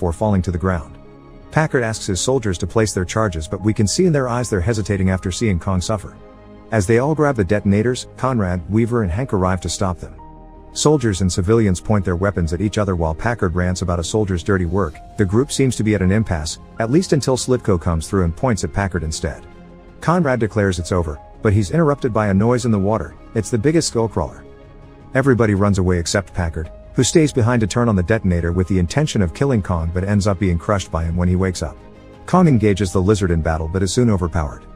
before falling to the ground. Packard asks his soldiers to place their charges, but we can see in their eyes they're hesitating after seeing Kong suffer. As they all grab the detonators, Conrad, Weaver and Hank arrive to stop them. Soldiers and civilians point their weapons at each other while Packard rants about a soldier's dirty work. The group seems to be at an impasse, at least until Slitko comes through and points at Packard instead. Conrad declares it's over, but he's interrupted by a noise in the water. It's the biggest skullcrawler. Everybody runs away except Packard, who stays behind to turn on the detonator with the intention of killing Kong but ends up being crushed by him when he wakes up. Kong engages the lizard in battle but is soon overpowered.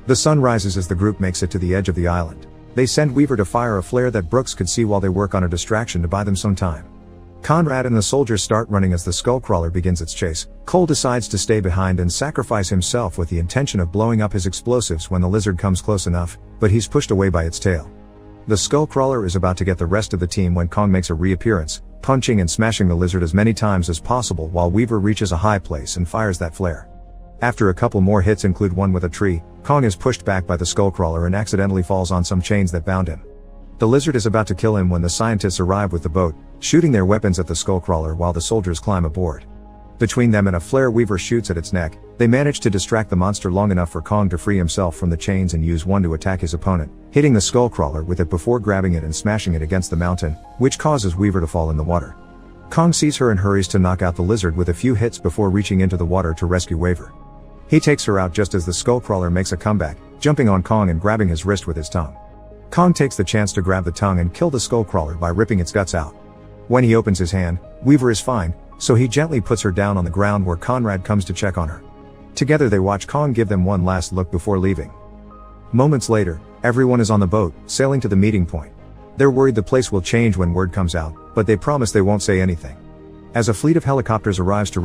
The sun rises as the group makes it to the edge of the island. They send Weaver to fire a flare that Brooks could see while they work on a distraction to buy them some time. Conrad and the soldiers start running as the skullcrawler begins its chase. Cole decides to stay behind and sacrifice himself with the intention of blowing up his explosives when the lizard comes close enough, but he's pushed away by its tail. The skullcrawler is about to get the rest of the team when Kong makes a reappearance, punching and smashing the lizard as many times as possible while Weaver reaches a high place and fires that flare. After a couple more hits include one with a tree, Kong is pushed back by the skullcrawler and accidentally falls on some chains that bound him. The lizard is about to kill him when the scientists arrive with the boat, shooting their weapons at the skullcrawler while the soldiers climb aboard. Between them and a flare Weaver shoots at its neck. They manage to distract the monster long enough for Kong to free himself from the chains and use one to attack his opponent, hitting the skullcrawler with it before grabbing it and smashing it against the mountain, which causes Weaver to fall in the water. Kong sees her and hurries to knock out the lizard with a few hits before reaching into the water to rescue Weaver. He takes her out just as the skullcrawler makes a comeback, jumping on Kong and grabbing his wrist with his tongue. Kong takes the chance to grab the tongue and kill the skullcrawler by ripping its guts out. When he opens his hand, Weaver is fine, so he gently puts her down on the ground where Conrad comes to check on her. Together they watch Kong give them one last look before leaving. Moments later, everyone is on the boat, sailing to the meeting point. They're worried the place will change when word comes out, but they promise they won't say anything. As a fleet of helicopters arrives to